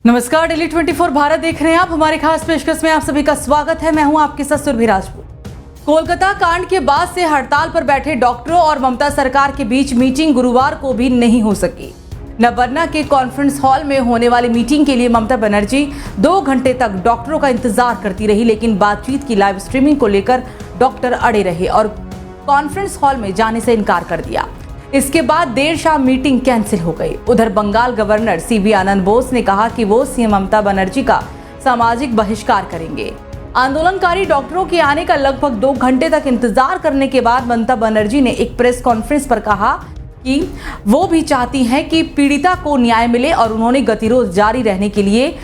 नमस्कार, डेली 24 भारत देख रहे हैं आप। हमारे खास पेशकश में आप सभी का स्वागत है। मैं हूं आपके साथ सुरभि राजपूत। कोलकाता कांड के बाद से हड़ताल पर बैठे डॉक्टरों और ममता सरकार के बीच मीटिंग गुरुवार को भी नहीं हो सकी। नवरना के कॉन्फ्रेंस हॉल में होने वाली मीटिंग के लिए ममता बनर्जी 2 घंटे तक डॉक्टरों का इंतजार करती रही, लेकिन बातचीत की लाइव स्ट्रीमिंग को लेकर डॉक्टर अड़े रहे और कॉन्फ्रेंस हॉल में जाने से इनकार कर दिया। इसके बाद देर शाम मीटिंग कैंसिल हो गई। उधर बंगाल गवर्नर सीवी आनंद बोस ने कहा कि वो सीएम ममता बनर्जी का सामाजिक बहिष्कार करेंगे। आंदोलनकारी डॉक्टरों के आने का लगभग 2 घंटे तक इंतजार करने के बाद ममता बनर्जी ने एक प्रेस कॉन्फ्रेंस पर कहा कि वो भी चाहती हैं कि पीड़िता को न्याय मिले और उन्होंने गतिरोध जारी रहने के लिए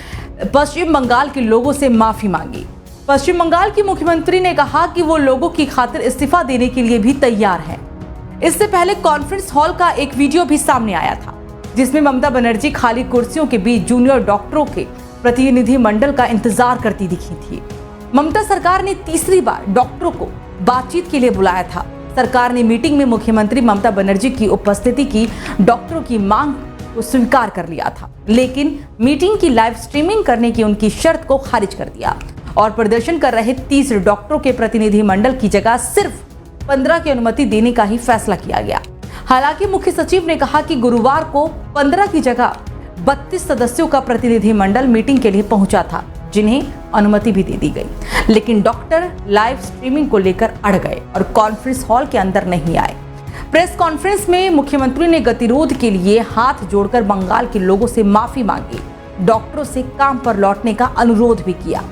पश्चिम बंगाल के लोगों से माफी मांगी। पश्चिम बंगाल की मुख्यमंत्री ने कहा कि वो लोगों की खातिर इस्तीफा देने के लिए भी तैयार है। इससे पहले कॉन्फ्रेंस हॉल का एक वीडियो भी सामने आया था, जिसमें ममता बनर्जी खाली कुर्सियों के बीच जूनियर डॉक्टरों के प्रतिनिधि मंडल का इंतजार करती दिखी थी। ममता सरकार ने तीसरी बार डॉक्टरों को बातचीत के लिए बुलाया था। सरकार ने मीटिंग में मुख्यमंत्री ममता बनर्जी की उपस्थिति की डॉक्टरों की मांग को स्वीकार कर लिया था, लेकिन मीटिंग की लाइव स्ट्रीमिंग करने की उनकी शर्त को खारिज कर दिया और प्रदर्शन कर रहे 30 डॉक्टरों के प्रतिनिधि मंडल की जगह सिर्फ 15 की अनुमति देने का ही फैसला किया गया। हालांकि मुख्य सचिव ने कहा कि गुरुवार को 15 की जगह 32 सदस्यों का प्रतिनिधि मंडल मीटिंग के लिए पहुंचा था, जिन्हें अनुमति भी दे दी गई, लेकिन डॉक्टर लाइव स्ट्रीमिंग को लेकर अड़ गए और कॉन्फ्रेंस हॉल के अंदर नहीं आए। प्रेस कॉन्फ्रेंस में मुख्यमंत्री ने गतिरोध के लिए हाथ जोड़कर बंगाल के लोगों से माफी मांगी, डॉक्टरों से काम पर लौटने का अनुरोध भी किया।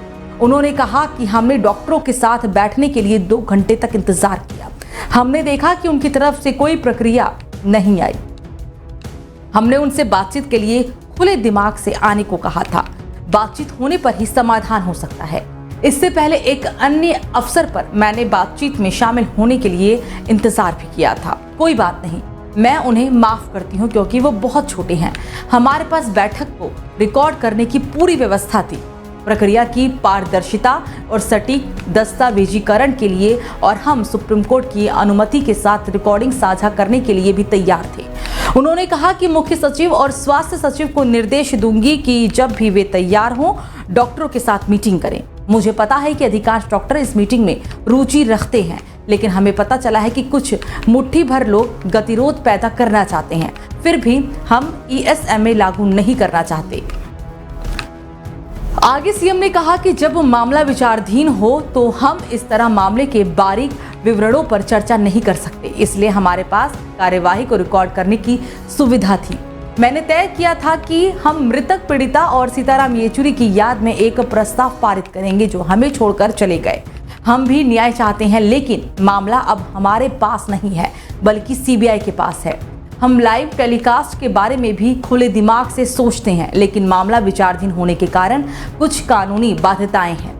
उन्होंने कहा कि हमने डॉक्टरों के साथ बैठने के लिए 2 घंटे तक इंतजार किया। हमने देखा कि उनकी तरफ से कोई प्रक्रिया नहीं आई। हमने उनसे बातचीत के लिए खुले दिमाग से आने को कहा था। बातचीत होने पर ही समाधान हो सकता है। इससे पहले एक अन्य अवसर पर मैंने बातचीत में शामिल होने के लिए इंतजार भी किया था। कोई बात नहीं, मैं उन्हें माफ करती हूँ क्योंकि वो बहुत छोटे हैं। हमारे पास बैठक को रिकॉर्ड करने की पूरी व्यवस्था थी। प्रक्रिया की पारदर्शिता और सटीक दस्तावेजीकरण के लिए और हम सुप्रीम कोर्ट की अनुमति के साथ रिकॉर्डिंग साझा करने के लिए भी तैयार थे। उन्होंने कहा कि मुख्य सचिव और स्वास्थ्य सचिव को निर्देश दूंगी कि जब भी वे तैयार हों, डॉक्टरों के साथ मीटिंग करें। मुझे पता है कि अधिकांश डॉक्टर इस मीटिंग में रुचि रखते हैं, लेकिन हमें पता चला है कि कुछ मुट्ठी भर लोग गतिरोध पैदा करना चाहते हैं। फिर भी हम ESMA लागू नहीं करना चाहते। आगे सीएम ने कहा कि जब मामला विचाराधीन हो तो हम इस तरह मामले के बारीक विवरणों पर चर्चा नहीं कर सकते, इसलिए हमारे पास कार्यवाही को रिकॉर्ड करने की सुविधा थी। मैंने तय किया था कि हम मृतक पीड़िता और सीताराम येचुरी की याद में एक प्रस्ताव पारित करेंगे जो हमें छोड़कर चले गए। हम भी न्याय चाहते हैं, लेकिन मामला अब हमारे पास नहीं है बल्कि CBI के पास है। हम लाइव टेलीकास्ट के बारे में भी खुले दिमाग से सोचते हैं, लेकिन मामला विचाराधीन होने के कारण कुछ कानूनी बाध्यताएं हैं।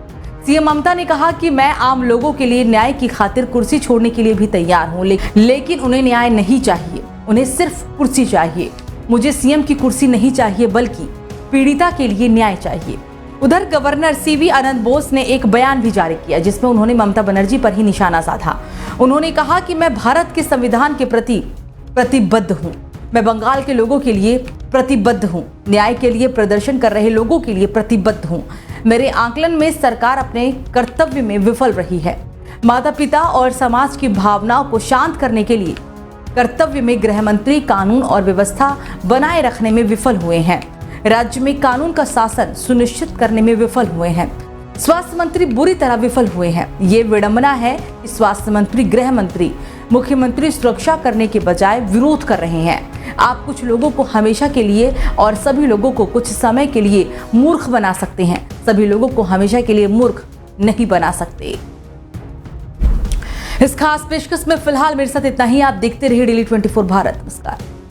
सीएम ममता ने कहा कि मैं आम लोगों के लिए न्याय की खातिर कुर्सी छोड़ने के लिए भी तैयार हूं, लेकिन उन्हें न्याय नहीं चाहिए, उन्हें सिर्फ कुर्सी चाहिए। मुझे सीएम की कुर्सी नहीं चाहिए बल्कि पीड़िता के लिए न्याय चाहिए। उधर गवर्नर सीवी आनंद बोस ने एक बयान भी जारी किया, जिसमें उन्होंने ममता बनर्जी पर ही निशाना साधा। उन्होंने कहा कि मैं भारत के संविधान के प्रति प्रतिबद्ध हूँ, मैं बंगाल के लोगों के लिए प्रतिबद्ध हूँ, न्याय के लिए प्रदर्शन कर रहे लोगों के लिए प्रतिबद्ध हूँ। मेरे आकलन में सरकार अपने कर्तव्य में विफल रही है। माता पिता और समाज की भावनाओं को शांत करने के लिए कर्तव्य में गृह मंत्री कानून और व्यवस्था बनाए रखने में विफल हुए हैं। राज्य में कानून का शासन सुनिश्चित करने में विफल हुए हैं। स्वास्थ्य मंत्री बुरी तरह विफल हुए हैं। ये विडंबना है कि स्वास्थ्य मंत्री, गृह मंत्री, मुख्यमंत्री सुरक्षा करने के बजाय विरोध कर रहे हैं। आप कुछ लोगों को हमेशा के लिए और सभी लोगों को कुछ समय के लिए मूर्ख बना सकते हैं, सभी लोगों को हमेशा के लिए मूर्ख नहीं बना सकते। इस खास पेशकश में फिलहाल मेरे साथ इतना ही। आप देखते रहिए डेली 24 भारत। नमस्कार।